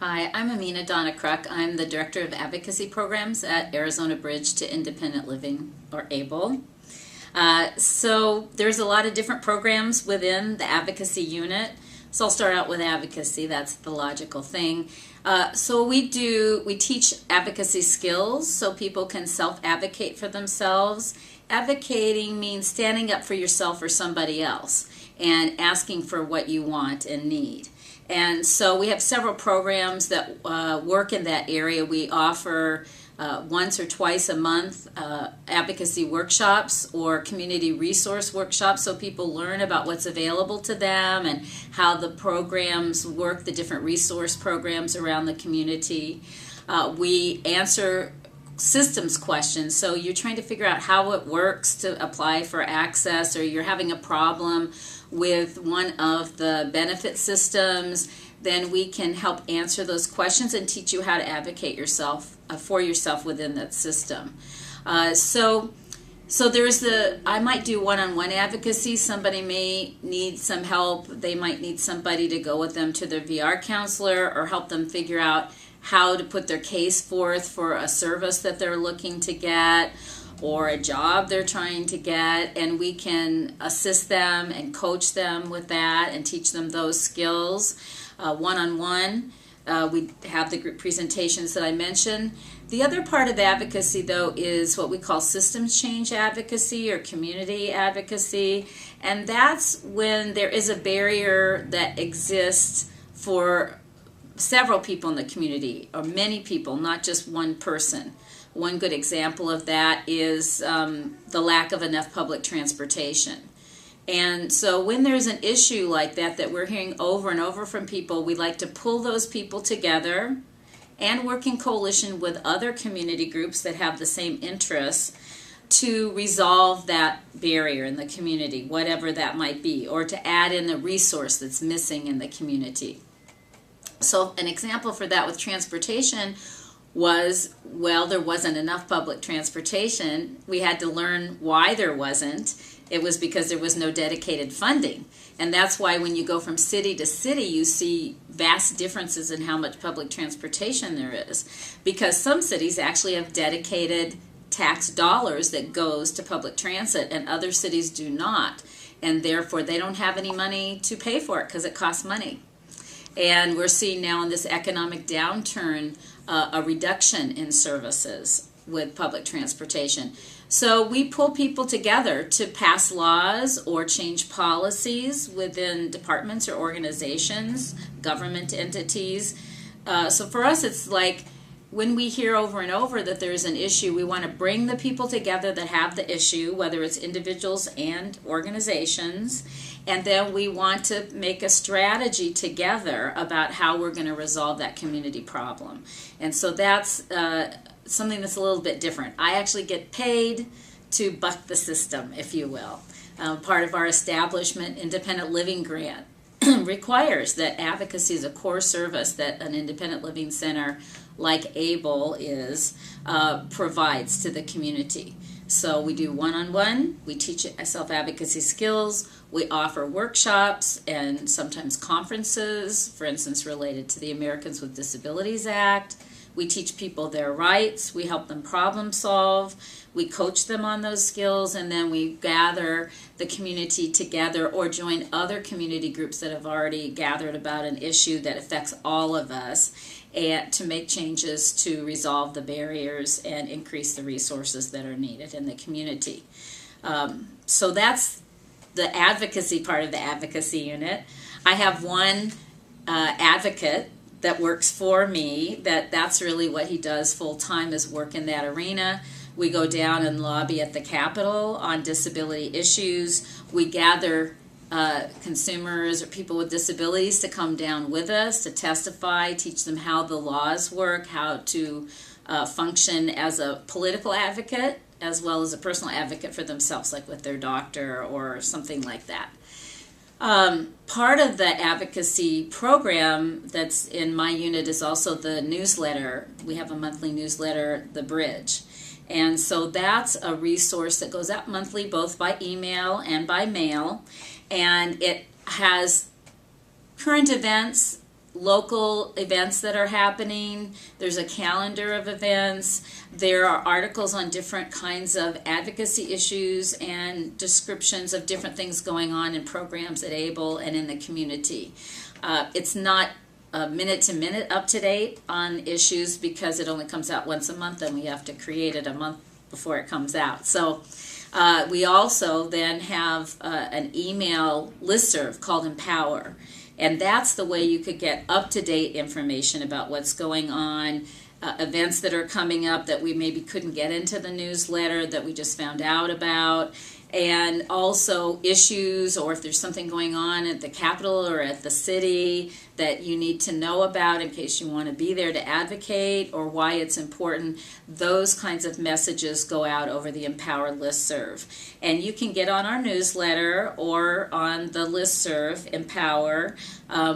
Hi, I'm Amina Donna Kruk. I'm the Director of Advocacy Programs at Arizona Bridge to Independent Living, or ABLE. So there's a lot of different programs within the advocacy unit. So I'll start out with advocacy. That's the logical thing. So we teach advocacy skills so people can self-advocate for themselves. Advocating means standing up for yourself or somebody else and asking for what you want and need. And so we have several programs that work in that area. We offer once or twice a month advocacy workshops or community resource workshops so people learn about what's available to them and how the programs work, the different resource programs around the community. We answer systems questions, so you're trying to figure out how it works to apply for access, or you're having a problem with one of the benefit systems, then we can help answer those questions and teach you how to advocate for yourself within that system. So there's I might do one-on-one advocacy. Somebody may need some help. They might need somebody to go with them to their VR counselor or help them figure out how to put their case forth for a service that they're looking to get or a job they're trying to get, and we can assist them and coach them with that and teach them those skills. One-on-one, we have the group presentations that I mentioned. The other part of advocacy, though, is what we call systems change advocacy or community advocacy, and that's when there is a barrier that exists for several people in the community, or many people, not just one person. One good example of that is the lack of enough public transportation. And so when there's an issue like that we're hearing over and over from people, we like to pull those people together and work in coalition with other community groups that have the same interests to resolve that barrier in the community, whatever that might be, or to add in a resource that's missing in the community. So an example for that with transportation was, well, there wasn't enough public transportation. We had to learn why there wasn't. It was because there was no dedicated funding. And that's why when you go from city to city, you see vast differences in how much public transportation there is. Because some cities actually have dedicated tax dollars that goes to public transit, and other cities do not. And therefore, they don't have any money to pay for it because it costs money. And we're seeing now in this economic downturn a reduction in services with public transportation. So we pull people together to pass laws or change policies within departments or organizations, government entities. So for us, it's like when we hear over and over that there's an issue, we want to bring the people together that have the issue, whether it's individuals and organizations, and then we want to make a strategy together about how we're going to resolve that community problem. And so that's something that's a little bit different. I actually get paid to buck the system, if you will. Part of our establishment independent living grant requires that advocacy is a core service that an independent living center like ABLE provides to the community. So we do one-on-one, we teach self-advocacy skills, we offer workshops and sometimes conferences, for instance, related to the Americans with Disabilities Act. We teach people their rights, we help them problem solve, we coach them on those skills, and then we gather the community together or join other community groups that have already gathered about an issue that affects all of us, and to make changes to resolve the barriers and increase the resources that are needed in the community. So that's the advocacy part of the advocacy unit. I have one advocate that works for me, that's really what he does full-time, is work in that arena. We go down and lobby at the Capitol on disability issues. We gather consumers or people with disabilities to come down with us to testify, teach them how the laws work, how to function as a political advocate as well as a personal advocate for themselves, like with their doctor or something like that. Part of the advocacy program that's in my unit is also the newsletter. We have a monthly newsletter, The Bridge. And so that's a resource that goes out monthly, both by email and by mail. And it has current events, local events that are happening. There's a calendar of events. There are articles on different kinds of advocacy issues and descriptions of different things going on in programs at ABLE and in the community. It's not minute to minute up to date on issues because it only comes out once a month, and we have to create it a month before it comes out. So we also then have an email listserv called Empower, and that's the way you could get up-to-date information about what's going on, events that are coming up that we maybe couldn't get into the newsletter that we just found out about, and also issues, or if there's something going on at the Capitol or at the city that you need to know about in case you want to be there to advocate, or why it's important. Those kinds of messages go out over the Empower listserv. And you can get on our newsletter or on the listserv, Empower,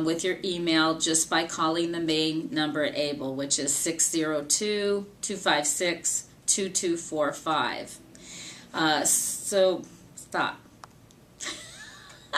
with your email just by calling the main number at ABLE, which is 602-256-2245. So, stop.